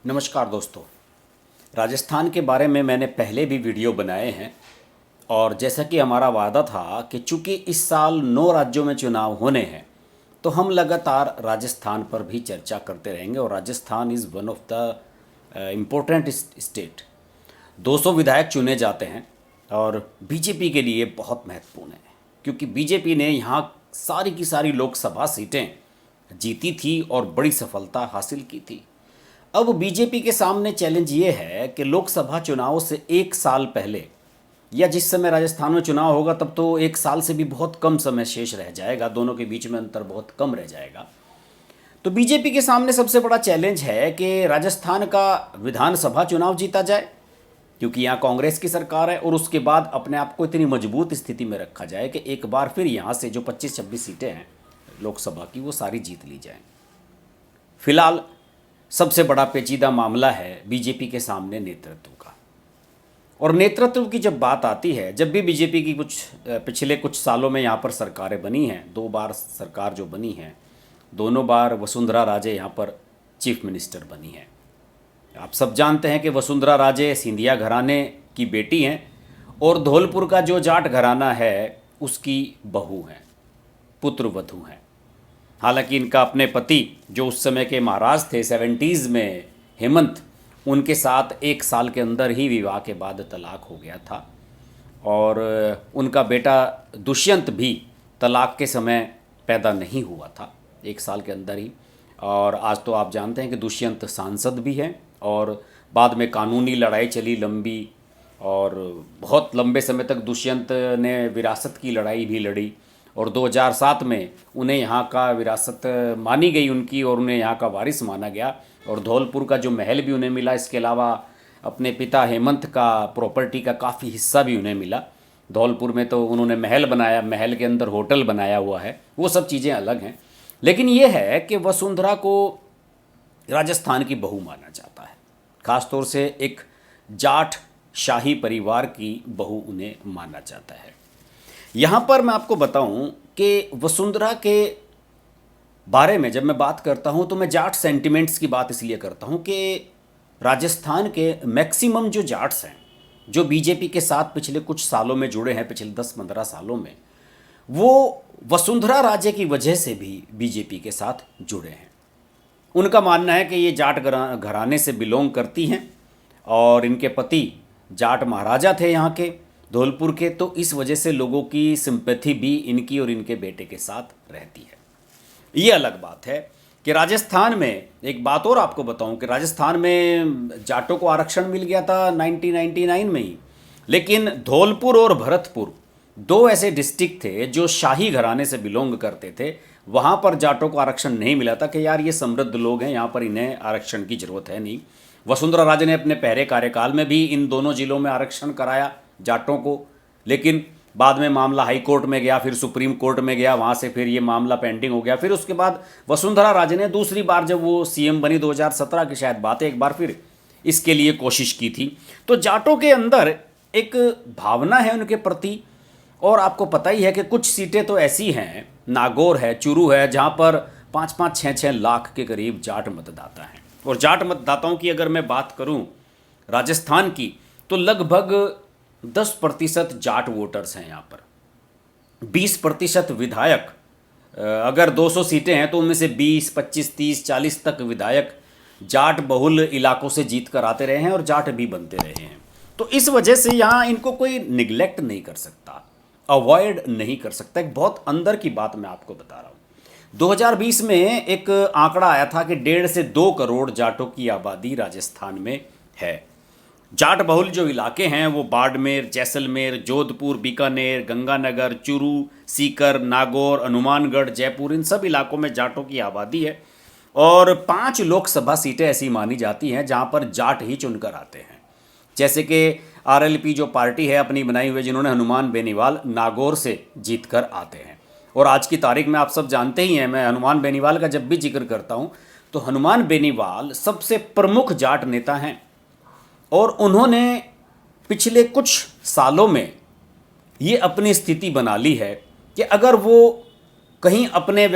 नमस्कार दोस्तों। राजस्थान के बारे में मैंने पहले भी वीडियो बनाए हैं और जैसा कि हमारा वादा था कि चूंकि इस साल 9 राज्यों में चुनाव होने हैं तो हम लगातार राजस्थान पर भी चर्चा करते रहेंगे। और Rajasthan is one of the important state. 200 विधायक चुने जाते हैं और बीजेपी के लिए बहुत महत्वपूर्ण है, क्योंकि बीजेपी ने यहाँ सारी की सारी लोकसभा सीटें जीती थी और बड़ी सफलता हासिल की थी। अब बीजेपी के सामने चैलेंज ये है कि लोकसभा चुनाव से एक साल पहले या जिस समय राजस्थान में चुनाव होगा तब तो एक साल से भी बहुत कम समय शेष रह जाएगा, दोनों के बीच में अंतर बहुत कम रह जाएगा। तो बीजेपी के सामने सबसे बड़ा चैलेंज है कि राजस्थान का विधानसभा चुनाव जीता जाए, क्योंकि यहाँ कांग्रेस की सरकार है, और उसके बाद अपने आप को इतनी मजबूत स्थिति में रखा जाए कि एक बार फिर यहाँ से जो 25-26 सीटें हैं लोकसभा की वो सारी जीत ली जाएं। फिलहाल सबसे बड़ा पेचीदा मामला है बीजेपी के सामने नेतृत्व का। और नेतृत्व की जब बात आती है, जब भी बीजेपी की पिछले कुछ सालों में यहाँ पर सरकारें बनी हैं, 2 बार सरकार जो बनी है, दोनों बार वसुंधरा राजे यहाँ पर चीफ मिनिस्टर बनी है। आप सब जानते हैं कि वसुंधरा राजे सिंधिया घराने की बेटी हैं और धौलपुर का जो जाट घराना है उसकी बहू हैं, पुत्र वधू हैं। हालांकि इनका अपने पति जो उस समय के महाराज थे 70s में, हेमंत, उनके साथ 1 साल के अंदर ही विवाह के बाद तलाक हो गया था। और उनका बेटा दुष्यंत भी तलाक के समय पैदा नहीं हुआ था, 1 साल के अंदर ही। और आज तो आप जानते हैं कि दुष्यंत सांसद भी हैं और बाद में कानूनी लड़ाई चली लंबी, और बहुत लंबे समय तक दुष्यंत ने विरासत की लड़ाई भी लड़ी और 2007 में उन्हें यहाँ का विरासत मानी गई उनकी और उन्हें यहाँ का वारिस माना गया। और धौलपुर का जो महल भी उन्हें मिला, इसके अलावा अपने पिता हेमंत का प्रॉपर्टी का काफ़ी हिस्सा भी उन्हें मिला। धौलपुर में तो उन्होंने महल बनाया, महल के अंदर होटल बनाया हुआ है, वो सब चीज़ें अलग हैं। लेकिन ये है कि वसुंधरा को राजस्थान की बहू माना जाता है, ख़ासतौर से एक जाट शाही परिवार की बहू उन्हें माना जाता है। यहाँ पर मैं आपको बताऊं कि वसुंधरा के बारे में जब मैं बात करता हूं तो मैं जाट सेंटिमेंट्स की बात इसलिए करता हूं कि राजस्थान के मैक्सिमम जो जाट्स हैं, जो बीजेपी के साथ पिछले कुछ सालों में जुड़े हैं, पिछले 10-15 सालों में, वो वसुंधरा राजे की वजह से भी बीजेपी के साथ जुड़े हैं। उनका मानना है कि ये जाट घराने से बिलोंग करती हैं और इनके पति जाट महाराजा थे यहाँ के धौलपुर के, तो इस वजह से लोगों की सिंपैथी भी इनकी और इनके बेटे के साथ रहती है। ये अलग बात है कि राजस्थान में, एक बात और आपको बताऊं कि राजस्थान में जाटों को आरक्षण मिल गया था 1999 में ही, लेकिन धौलपुर और भरतपुर 2 ऐसे डिस्ट्रिक्ट थे जो शाही घराने से बिलोंग करते थे, वहाँ पर जाटों को आरक्षण नहीं मिला था कि यार ये समृद्ध लोग हैं, यहाँ पर इन्हें आरक्षण की ज़रूरत है नहीं। वसुंधरा राजे ने अपने पहले कार्यकाल में भी इन दोनों जिलों में आरक्षण कराया जाटों को, लेकिन बाद में मामला हाई कोर्ट में गया, फिर सुप्रीम कोर्ट में गया, वहाँ से फिर ये मामला पेंडिंग हो गया। फिर उसके बाद वसुंधरा राजे ने दूसरी बार जब वो सीएम बनी 2017 की शायद बात है, एक बार फिर इसके लिए कोशिश की थी। तो जाटों के अंदर एक भावना है उनके प्रति। और आपको पता ही है कि कुछ सीटें तो ऐसी हैं, नागौर है, चूरू है, जहाँ पर 5-5, 6-6 लाख के करीब जाट मतदाता हैं। और जाट मतदाताओं की अगर मैं बात करूँ राजस्थान की, तो लगभग 10% जाट वोटर्स हैं यहाँ पर। 20% विधायक, अगर 200 सीटें हैं तो उनमें से 20, 25, 30, 40 तक विधायक जाट बहुल इलाकों से जीत कर आते रहे हैं और जाट भी बनते रहे हैं। तो इस वजह से यहाँ इनको कोई निगलेक्ट नहीं कर सकता, अवॉइड नहीं कर सकता। एक बहुत अंदर की बात मैं आपको बता रहा हूँ। 2020 में एक आंकड़ा आया था कि 1.5 से 2 करोड़ जाटों की आबादी राजस्थान में है। जाट बहुल जो इलाके हैं वो बाड़मेर, जैसलमेर, जोधपुर, बीकानेर, गंगानगर, चूरू, सीकर, नागौर, हनुमानगढ़, जयपुर, इन सब इलाकों में जाटों की आबादी है। और 5 लोकसभा सीटें ऐसी मानी जाती हैं जहां पर जाट ही चुनकर आते हैं, जैसे कि आरएलपी जो पार्टी है अपनी बनाई हुई, जिन्होंने हनुमान बेनीवाल नागौर से जीत कर आते हैं। और आज की तारीख में आप सब जानते ही हैं, मैं हनुमान बेनीवाल का जब भी जिक्र करता हूँ तो हनुमान बेनीवाल सबसे प्रमुख जाट नेता हैं। और उन्होंने पिछले कुछ सालों में ये अपनी स्थिति बना ली है कि अगर वो कहीं अपने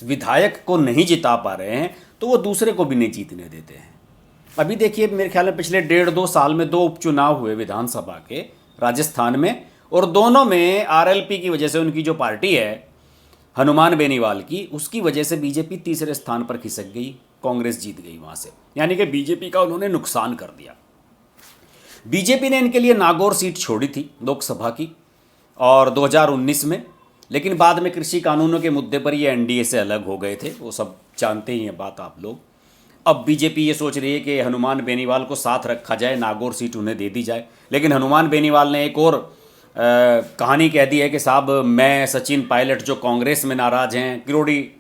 विधायक को नहीं जिता पा रहे हैं तो वो दूसरे को भी नहीं जीतने देते हैं। अभी देखिए, मेरे ख्याल में पिछले 1.5-2 साल में 2 उपचुनाव हुए विधानसभा के राजस्थान में, और दोनों में आरएलपी की वजह से, उनकी जो पार्टी है हनुमान बेनीवाल की, उसकी वजह से बीजेपी तीसरे स्थान पर खिसक गई, कांग्रेस जीत गई वहाँ से। यानी कि बीजेपी का उन्होंने नुकसान कर दिया। बीजेपी ने इनके लिए नागौर सीट छोड़ी थी लोकसभा की और 2019 में, लेकिन बाद में कृषि कानूनों के मुद्दे पर ये एनडीए से अलग हो गए थे, वो सब जानते ही हैं बात आप लोग। अब बीजेपी ये सोच रही है कि हनुमान बेनीवाल को साथ रखा जाए, नागौर सीट उन्हें दे दी जाए। लेकिन हनुमान बेनीवाल ने एक और कहानी कह दी है कि साहब, मैं सचिन पायलट जो कांग्रेस में नाराज हैं, किरोड़ी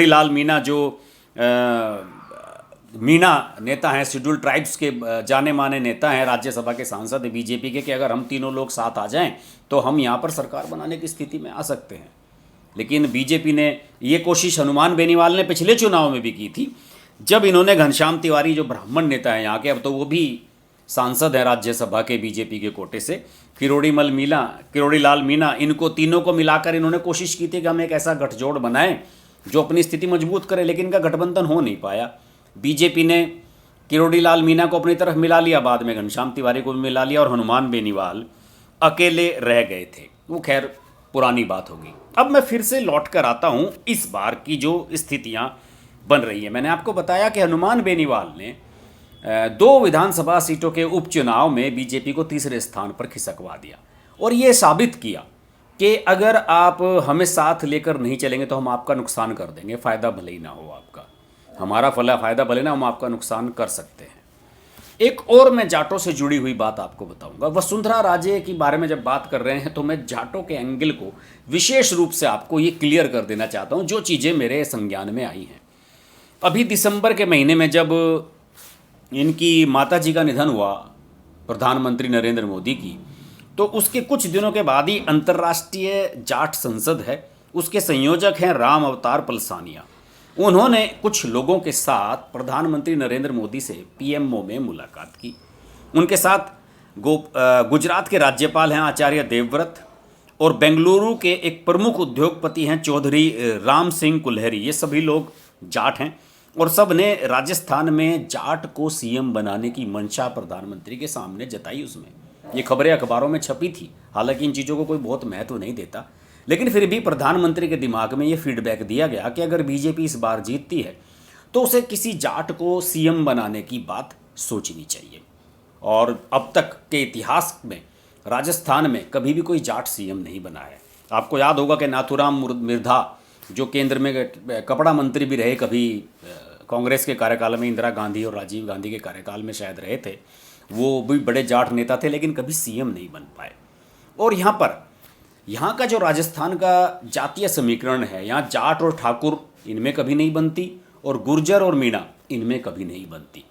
लाल मीणा जो मीणा नेता हैं, शेड्यूल ट्राइब्स के जाने माने नेता हैं, राज्यसभा के सांसद हैं बीजेपी के, कि अगर हम तीनों लोग साथ आ जाएं तो हम यहाँ पर सरकार बनाने की स्थिति में आ सकते हैं। लेकिन बीजेपी ने ये कोशिश हनुमान बेनीवाल ने पिछले चुनाव में भी की थी, जब इन्होंने घनश्याम तिवारी जो ब्राह्मण नेता हैं यहाँ के, अब तो वो भी सांसद हैं राज्यसभा के बीजेपी के कोटे से, किरोड़ी लाल मीणा, इनको तीनों को मिलाकर इन्होंने कोशिश की थी कि हम एक ऐसा गठजोड़ बनाएं जो अपनी स्थिति मजबूत करे, लेकिन इनका गठबंधन हो नहीं पाया। बीजेपी ने किरोड़ी लाल मीणा को अपनी तरफ मिला लिया, बाद में घनश्याम तिवारी को भी मिला लिया, और हनुमान बेनीवाल अकेले रह गए थे। वो खैर पुरानी बात होगी। अब मैं फिर से लौट कर आता हूँ इस बार की जो स्थितियाँ बन रही हैं। मैंने आपको बताया कि हनुमान बेनीवाल ने 2 विधानसभा सीटों के उपचुनाव में बीजेपी को तीसरे स्थान पर खिसकवा दिया, और ये साबित किया कि अगर आप हमें साथ लेकर नहीं चलेंगे तो हम आपका नुकसान कर देंगे, फ़ायदा भले ही ना हो आपका, हमारा फ़ायदा भले ना, हम आपका नुकसान कर सकते हैं। एक और मैं जाटों से जुड़ी हुई बात आपको बताऊंगा। वसुंधरा राजे के बारे में जब बात कर रहे हैं तो मैं जाटों के एंगल को विशेष रूप से आपको ये क्लियर कर देना चाहता हूँ, जो चीज़ें मेरे संज्ञान में आई हैं। अभी दिसंबर के महीने में जब इनकी माताजी का निधन हुआ, प्रधानमंत्री नरेंद्र मोदी की, तो उसके कुछ दिनों के बाद ही अंतर्राष्ट्रीय जाट संसद है, उसके संयोजक हैं राम अवतार पलसानिया। उन्होंने कुछ लोगों के साथ प्रधानमंत्री नरेंद्र मोदी से पीएमओ में मुलाकात की। उनके साथ गुजरात के राज्यपाल हैं आचार्य देवव्रत, और बेंगलुरु के एक प्रमुख उद्योगपति हैं चौधरी राम सिंह कुल्हरी। ये सभी लोग जाट हैं, और सब ने राजस्थान में जाट को सीएम बनाने की मंशा प्रधानमंत्री के सामने जताई। उसमें ये खबरें अखबारों में छपी थी, हालांकि इन चीज़ों को कोई बहुत महत्व नहीं देता, लेकिन फिर भी प्रधानमंत्री के दिमाग में ये फीडबैक दिया गया कि अगर बीजेपी इस बार जीतती है तो उसे किसी जाट को सीएम बनाने की बात सोचनी चाहिए। और अब तक के इतिहास में राजस्थान में कभी भी कोई जाट सीएम नहीं बना है। आपको याद होगा कि नाथूराम मिर्धा, जो केंद्र में कपड़ा मंत्री भी रहे कभी कांग्रेस के कार्यकाल में, इंदिरा गांधी और राजीव गांधी के कार्यकाल में शायद रहे थे, वो भी बड़े जाट नेता थे, लेकिन कभी सीएम नहीं बन पाए। और यहाँ का जो राजस्थान का जातीय समीकरण है, यहाँ जाट और ठाकुर इनमें कभी नहीं बनती, और गुर्जर और मीणा इनमें कभी नहीं बनती।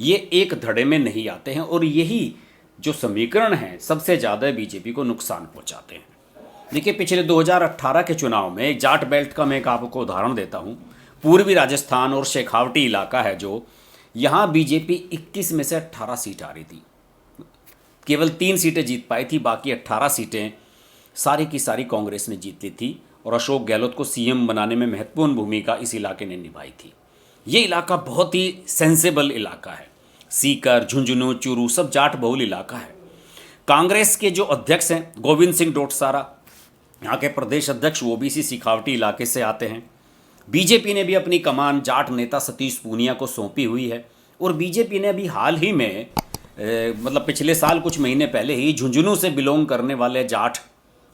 ये एक धड़े में नहीं आते हैं, और यही जो समीकरण है सबसे ज़्यादा बीजेपी को नुकसान पहुँचाते हैं। देखिए, पिछले 2018 के चुनाव में जाट बेल्ट का मैं एक आपको उदाहरण देता हूँ। पूर्वी राजस्थान और शेखावटी इलाका है जो, यहाँ बीजेपी 21 में से 18 सीट आ रही थी, केवल 3 सीटें जीत पाई थी, बाकी 18 सीटें सारी की सारी कांग्रेस ने जीत ली थी, और अशोक गहलोत को सीएम बनाने में महत्वपूर्ण भूमिका इस इलाके ने निभाई थी। ये इलाका बहुत ही सेंसेबल इलाका है। सीकर, झुंझुनू, चूरू सब जाट बहुल इलाका है। कांग्रेस के जो अध्यक्ष हैं गोविंद सिंह डोटसारा, यहाँ के प्रदेश अध्यक्ष, वो भी इसी सिखावटी इलाके से आते हैं। बीजेपी ने भी अपनी कमान जाट नेता सतीश पूनिया को सौंपी हुई है, और बीजेपी ने अभी हाल ही में मतलब पिछले साल कुछ महीने पहले ही झुंझुनू से बिलोंग करने वाले जाट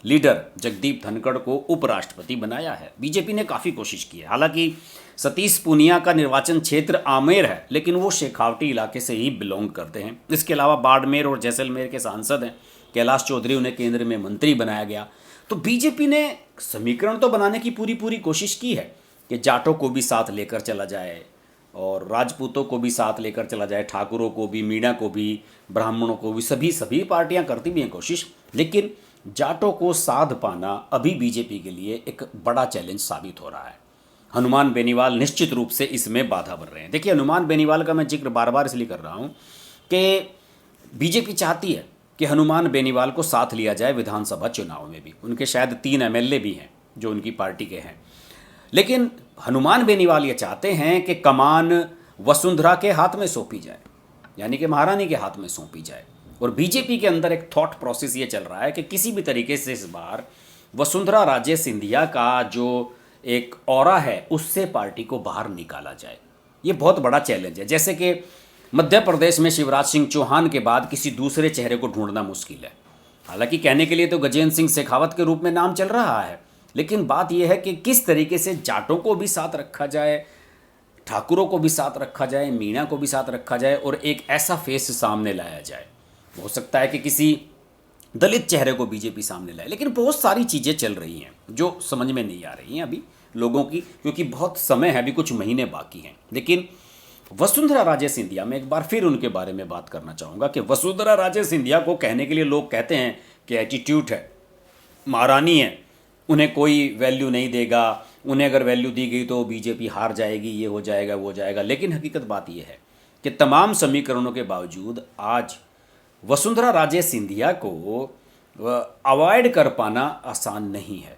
लीडर जगदीप धनखड़ को उपराष्ट्रपति बनाया है। बीजेपी ने काफ़ी कोशिश की है। हालांकि सतीश पूनिया का निर्वाचन क्षेत्र आमेर है, लेकिन वो शेखावटी इलाके से ही बिलोंग करते हैं। इसके अलावा बाड़मेर और जैसलमेर के सांसद हैं कैलाश चौधरी, उन्हें केंद्र में मंत्री बनाया गया। तो बीजेपी ने समीकरण तो बनाने की पूरी कोशिश की है कि जाटों को भी साथ लेकर चला जाए, और राजपूतों को भी साथ लेकर चला जाए, ठाकुरों को भी, मीणा को भी, ब्राह्मणों को भी, सभी पार्टियां करती भी हैं कोशिश, लेकिन जाटों को साध पाना अभी बीजेपी के लिए एक बड़ा चैलेंज साबित हो रहा है। हनुमान बेनीवाल निश्चित रूप से इसमें बाधा बन रहे हैं। देखिए, हनुमान बेनीवाल का मैं जिक्र बार बार इसलिए कर रहा हूँ कि बीजेपी चाहती है कि हनुमान बेनीवाल को साथ लिया जाए विधानसभा चुनाव में भी। उनके शायद 3 एमएलए भी हैं जो उनकी पार्टी के हैं, लेकिन हनुमान बेनीवाल ये चाहते हैं कि कमान वसुंधरा के हाथ में सौंपी जाए, यानी कि महारानी के हाथ में सौंपी जाए। और बीजेपी के अंदर एक थॉट प्रोसेस ये चल रहा है कि किसी भी तरीके से इस बार वसुंधरा राजे सिंधिया का जो एक ऑरा है उससे पार्टी को बाहर निकाला जाए। ये बहुत बड़ा चैलेंज है। जैसे कि मध्य प्रदेश में शिवराज सिंह चौहान के बाद किसी दूसरे चेहरे को ढूंढना मुश्किल है। हालांकि कहने के लिए तो गजेंद्र सिंह शेखावत के रूप में नाम चल रहा है, लेकिन बात यह है कि किस तरीके से जाटों को भी साथ रखा जाए, ठाकुरों को भी साथ रखा जाए, मीणा को भी साथ रखा जाए और एक ऐसा फेस सामने लाया जाए। हो सकता है कि किसी दलित चेहरे को बीजेपी सामने लाए, लेकिन बहुत सारी चीज़ें चल रही हैं जो समझ में नहीं आ रही हैं अभी लोगों की, क्योंकि बहुत समय है, अभी कुछ महीने बाकी हैं। लेकिन वसुंधरा राजे सिंधिया, मैं एक बार फिर उनके बारे में बात करना चाहूँगा कि वसुंधरा राजे सिंधिया को कहने के लिए लोग कहते हैं कि एटीट्यूड है, महारानी है, उन्हें कोई वैल्यू नहीं देगा, उन्हें अगर वैल्यू दी गई तो बीजेपी हार जाएगी, ये हो जाएगा वो हो जाएगा। लेकिन हकीकत बात यह है कि तमाम समीकरणों के बावजूद आज वसुंधरा राजे सिंधिया को अवॉइड कर पाना आसान नहीं है।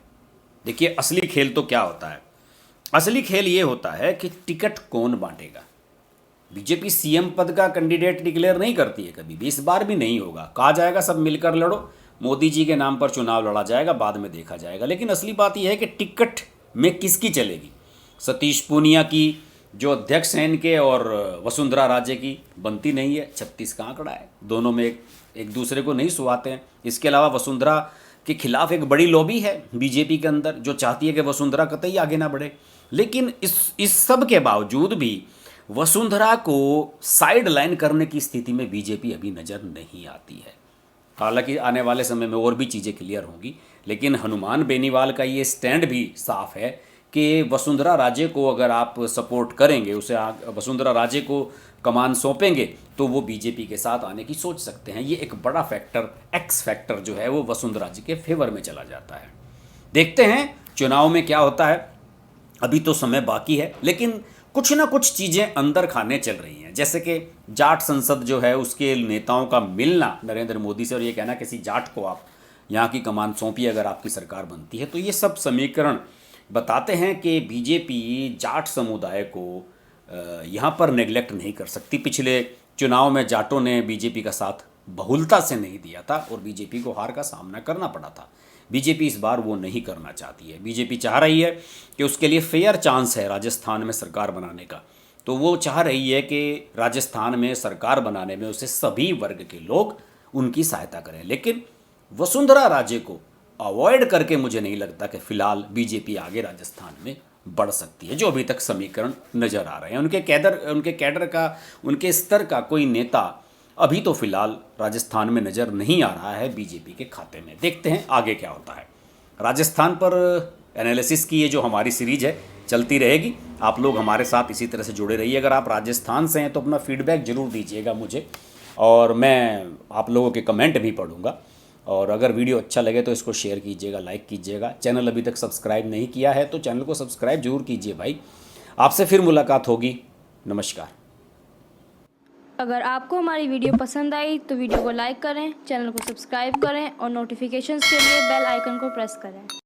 देखिए, असली खेल तो क्या होता है, असली खेल ये होता है कि टिकट कौन बांटेगा। बीजेपी सीएम पद का कैंडिडेट डिक्लेयर नहीं करती है कभी भी, इस बार भी नहीं होगा। कहा जाएगा सब मिलकर लड़ो, मोदी जी के नाम पर चुनाव लड़ा जाएगा, बाद में देखा जाएगा। लेकिन असली बात यह है कि टिकट में किसकी चलेगी। सतीश पूनिया की जो अध्यक्ष हैं इनके और वसुंधरा राजे की बनती नहीं है। 36 का आंकड़ा है, दोनों में एक दूसरे को नहीं सुहाते हैं। इसके अलावा वसुंधरा के खिलाफ एक बड़ी लॉबी है बीजेपी के अंदर जो चाहती है कि वसुंधरा कतई आगे ना बढ़े। लेकिन इस सब के बावजूद भी वसुंधरा को साइड लाइन करने की स्थिति में बीजेपी अभी नज़र नहीं आती है। हालांकि आने वाले समय में और भी चीज़ें क्लियर होंगी, लेकिन हनुमान बेनीवाल का ये स्टैंड भी साफ है कि वसुंधरा राजे को अगर आप सपोर्ट करेंगे, उसे वसुंधरा राजे को कमान सौंपेंगे तो वो बीजेपी के साथ आने की सोच सकते हैं। ये एक बड़ा फैक्टर, एक्स फैक्टर जो है वो वसुंधरा जी के फेवर में चला जाता है। देखते हैं चुनाव में क्या होता है, अभी तो समय बाकी है, लेकिन कुछ ना कुछ चीज़ें अंदर खाने चल रही हैं। जैसे कि जाट संसद जो है उसके नेताओं का मिलना नरेंद्र मोदी से और ये कहना किसी जाट को आप यहाँ की कमान सौंपिए अगर आपकी सरकार बनती है, तो ये सब समीकरण बताते हैं कि बीजेपी जाट समुदाय को यहाँ पर नेग्लेक्ट नहीं कर सकती। पिछले चुनाव में जाटों ने बीजेपी का साथ बहुलता से नहीं दिया था और बीजेपी को हार का सामना करना पड़ा था। बीजेपी इस बार वो नहीं करना चाहती है। बीजेपी चाह रही है कि उसके लिए फेयर चांस है राजस्थान में सरकार बनाने का, तो वो चाह रही है कि राजस्थान में सरकार बनाने में उसे सभी वर्ग के लोग उनकी सहायता करें। लेकिन वसुंधरा राजे को अवॉइड करके मुझे नहीं लगता कि फिलहाल बीजेपी आगे राजस्थान में बढ़ सकती है, जो अभी तक समीकरण नज़र आ रहे हैं। उनके कैडर का, उनके स्तर का कोई नेता अभी तो फिलहाल राजस्थान में नज़र नहीं आ रहा है बीजेपी के खाते में। देखते हैं आगे क्या होता है। राजस्थान पर एनालिसिस की ये जो हमारी सीरीज है चलती रहेगी। आप लोग हमारे साथ इसी तरह से जुड़े रहिए। अगर आप राजस्थान से हैं तो अपना फीडबैक ज़रूर दीजिएगा मुझे, और मैं आप लोगों के कमेंट भी पढ़ूंगा। और अगर वीडियो अच्छा लगे तो इसको शेयर कीजिएगा, लाइक कीजिएगा। चैनल अभी तक सब्सक्राइब नहीं किया है तो चैनल को सब्सक्राइब जरूर कीजिए भाई। आपसे फिर मुलाकात होगी। नमस्कार। अगर आपको हमारी वीडियो पसंद आई तो वीडियो को लाइक करें, चैनल को सब्सक्राइब करें और नोटिफिकेशंस के लिए बेल आइकन को प्रेस करें।